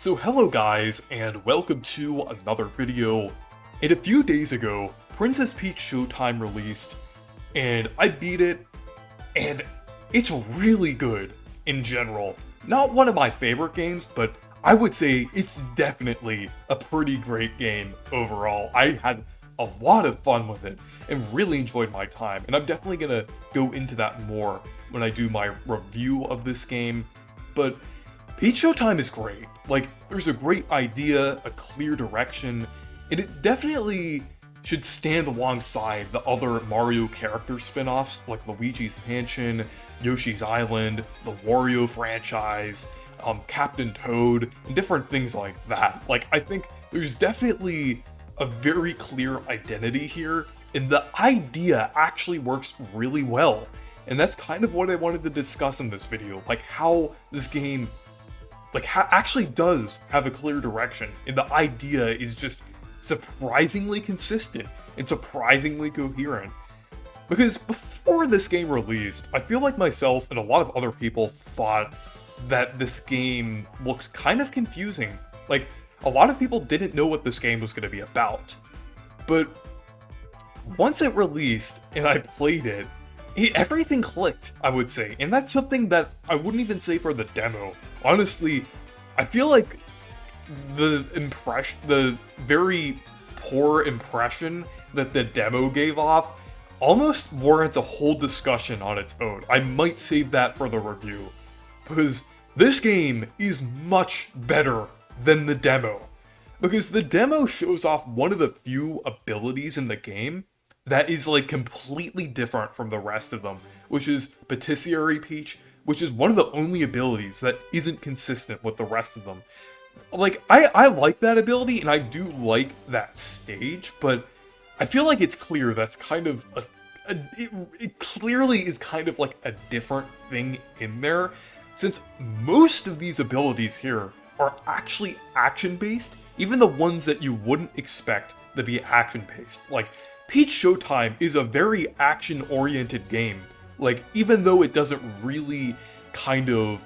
So hello guys, and welcome to another video. And a few days ago, Princess Peach Showtime released, and I beat it, and it's really good in general. Not one of my favorite games, but I would say it's definitely a pretty great game overall. I had a lot of fun with it, and really enjoyed my time, and I'm definitely gonna go into that more when I do my review of this game, but Peach Showtime is great. Like, there's a great idea, a clear direction, and it definitely should stand alongside the other Mario character spin-offs like Luigi's Mansion, Yoshi's Island, the Wario franchise, Captain Toad, and different things like that. Like, I think there's definitely a very clear identity here, and the idea actually works really well. And that's kind of what I wanted to discuss in this video, like how this game actually does have a clear direction, and the idea is just surprisingly consistent and surprisingly coherent. Because before this game released, I feel like myself and a lot of other people thought that this game looked kind of confusing. Like, a lot of people didn't know what this game was going to be about. But once it released and I played it, everything clicked, I would say, and that's something that I wouldn't even say for the demo. Honestly, I feel like the very poor impression that the demo gave off almost warrants a whole discussion on its own. I might save that for the review, because this game is much better than the demo. Because the demo shows off one of the few abilities in the game that is like completely different from the rest of them, which is Patisserie Peach, which is one of the only abilities that isn't consistent with the rest of them. Like, I like that ability, and I do like that stage, but I feel like it's clear that's kind of it clearly is kind of like a different thing in there, since most of these abilities here are actually action-based, even the ones that you wouldn't expect to be action-based. Like, Peach Showtime is a very action-oriented game. Like, even though it doesn't really kind of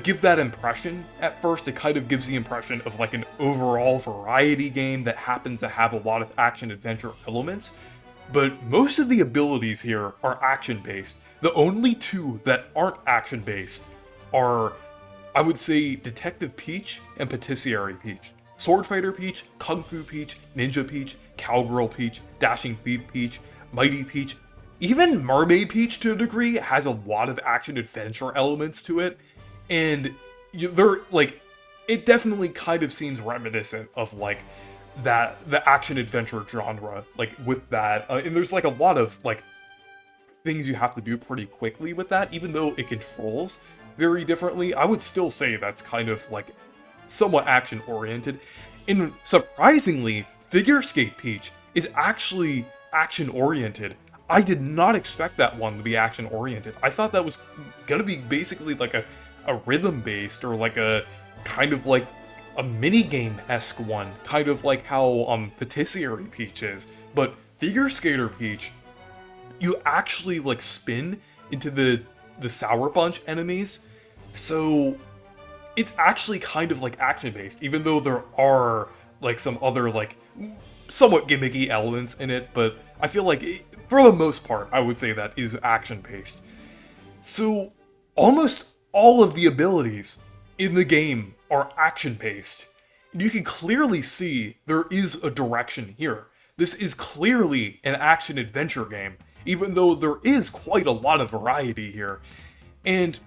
give that impression at first, it kind of gives the impression of like an overall variety game that happens to have a lot of action-adventure elements. But most of the abilities here are action-based. The only two that aren't action-based are, I would say, Detective Peach and Patisserie Peach. Sword Fighter Peach, Kung Fu Peach, Ninja Peach, Cowgirl Peach, Dashing Thief Peach, Mighty Peach, even Mermaid Peach to a degree has a lot of action-adventure elements to it, and they're like, it definitely kind of seems reminiscent of like the action-adventure genre, like with that, and there's like a lot of like things you have to do pretty quickly with that, even though it controls very differently. I would still say that's kind of like somewhat action-oriented. And surprisingly, Figure Skate Peach is actually action-oriented. I did not expect that one to be action-oriented. I thought that was gonna be basically like a rhythm-based, or like a kind of like a mini-game-esque one, kind of like how Patisserie Peach is. But Figure Skater Peach, you actually like spin into the Sour Punch enemies, so it's actually kind of like action-based, even though there are like some other like somewhat gimmicky elements in it, but I feel like for the most part, I would say that is action-based. So almost all of the abilities in the game are action-based. You can clearly see there is a direction here. This is clearly an action-adventure game, even though there is quite a lot of variety here. And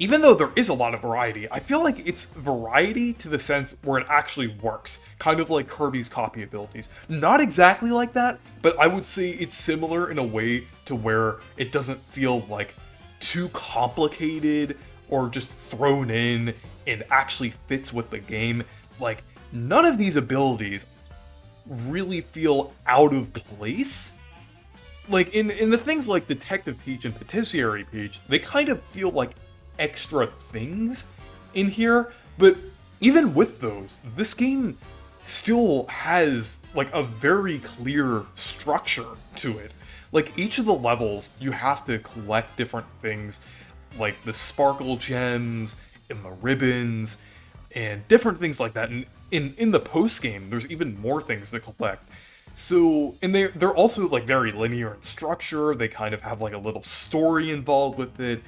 even though there is a lot of variety, I feel like it's variety to the sense where it actually works, kind of like Kirby's copy abilities. Not exactly like that, but I would say it's similar in a way to where it doesn't feel like too complicated or just thrown in and actually fits with the game. Like, none of these abilities really feel out of place. Like, in the things like Detective Peach and Patisserie Peach, they kind of feel like extra things in here, but even with those, this game still has like a very clear structure to it. Like, each of the levels, you have to collect different things, like the sparkle gems and the ribbons, and different things like that. And in the post game, there's even more things to collect. So, and they're also like very linear in structure. They kind of have like a little story involved with it,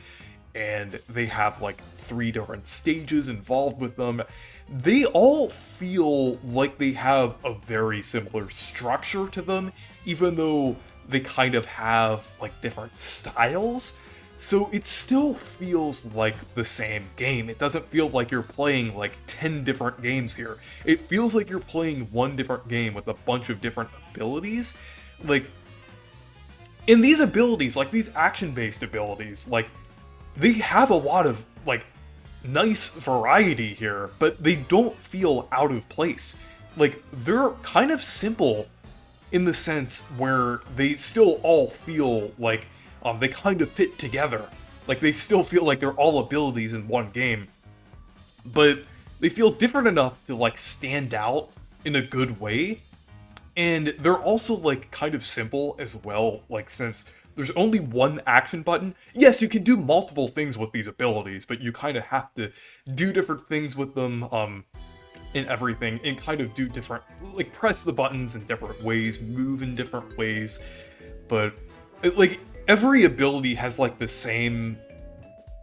and they have like 3 different stages involved with them. They all feel like they have a very similar structure to them, even though they kind of have like different styles. So it still feels like the same game. It doesn't feel like you're playing like 10 different games here. It feels like you're playing one different game with a bunch of different abilities. Like, in these abilities, like these action-based abilities, like, they have a lot of, like, nice variety here, but they don't feel out of place. Like, they're kind of simple in the sense where they still all feel like they kind of fit together. Like, they still feel like they're all abilities in one game, but they feel different enough to, like, stand out in a good way. And they're also, like, kind of simple as well, like, since there's only one action button. Yes, you can do multiple things with these abilities, but you kind of have to do different things with them, and everything, and kind of do different, like, press the buttons in different ways, move in different ways, but, like, every ability has, like, the same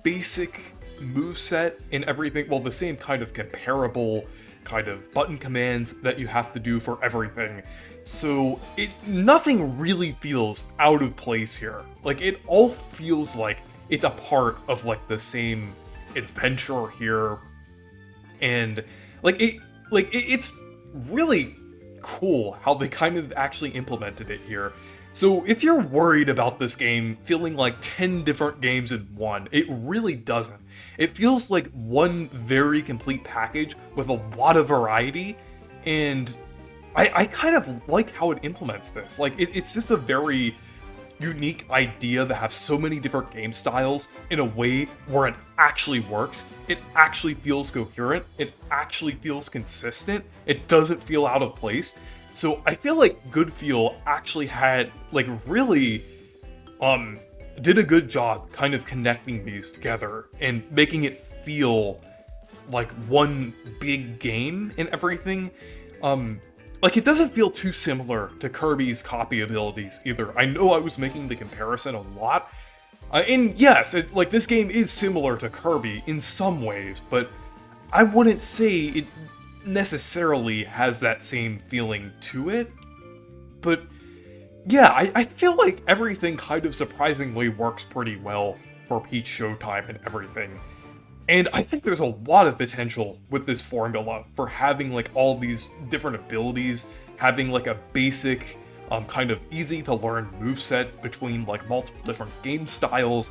basic moveset and everything, well, the same kind of comparable kind of button commands that you have to do for everything. So nothing really feels out of place here. Like, it all feels like it's a part of, like, the same adventure here. And it's really cool how they kind of actually implemented it here. So if you're worried about this game feeling like 10 different games in one, it really doesn't. It feels like one very complete package with a lot of variety, and I kind of like how it implements this. Like, it's just a very unique idea to have so many different game styles in a way where it actually works. It actually feels coherent. It actually feels consistent. It doesn't feel out of place. So I feel like Goodfeel actually had, like, really did a good job kind of connecting these together and making it feel like one big game and everything. Like, it doesn't feel too similar to Kirby's copy abilities either. I know I was making the comparison a lot, and yes, like, this game is similar to Kirby in some ways, but I wouldn't say it necessarily has that same feeling to it. But yeah, I feel like everything kind of surprisingly works pretty well for Peach Showtime and everything. And I think there's a lot of potential with this formula for having, like, all these different abilities, having, like, a basic, kind of easy to learn moveset between, like, multiple different game styles.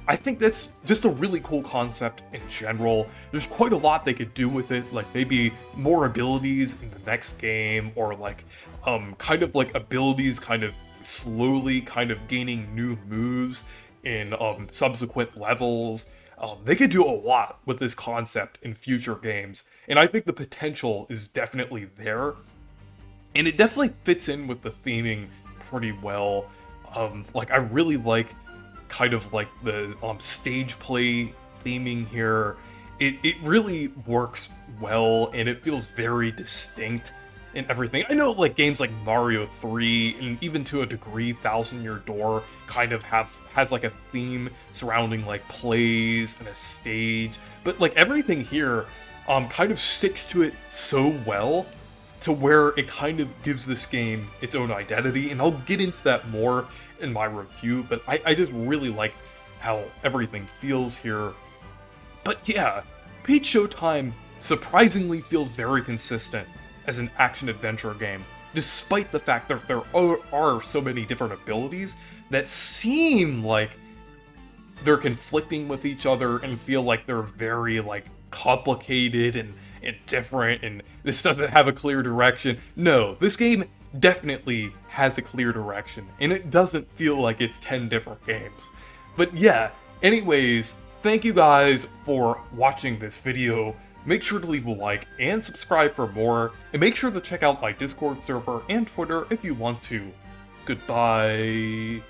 I think that's just a really cool concept in general. There's quite a lot they could do with it, like maybe more abilities in the next game, or like, kind of like abilities kind of slowly kind of gaining new moves in subsequent levels. They could do a lot with this concept in future games, and I think the potential is definitely there. And it definitely fits in with the theming pretty well. Like, I really like kind of like the stage play theming here. It really works well, and it feels very distinct and everything. I know, like, games like Mario 3 and even to a degree Thousand Year Door kind of has like a theme surrounding like plays and a stage, but like everything here kind of sticks to it so well to where it kind of gives this game its own identity, and I'll get into that more in my review, but I just really like how everything feels here. But yeah, Peach Showtime surprisingly feels very consistent as an action-adventure game, despite the fact that there are so many different abilities that seem like they're conflicting with each other and feel like they're very, like, complicated and different, and this doesn't have a clear direction. No, this game definitely has a clear direction, and it doesn't feel like it's 10 different games. But yeah, anyways, thank you guys for watching this video. Make sure to leave a like and subscribe for more, and make sure to check out my Discord server and Twitter if you want to. Goodbye.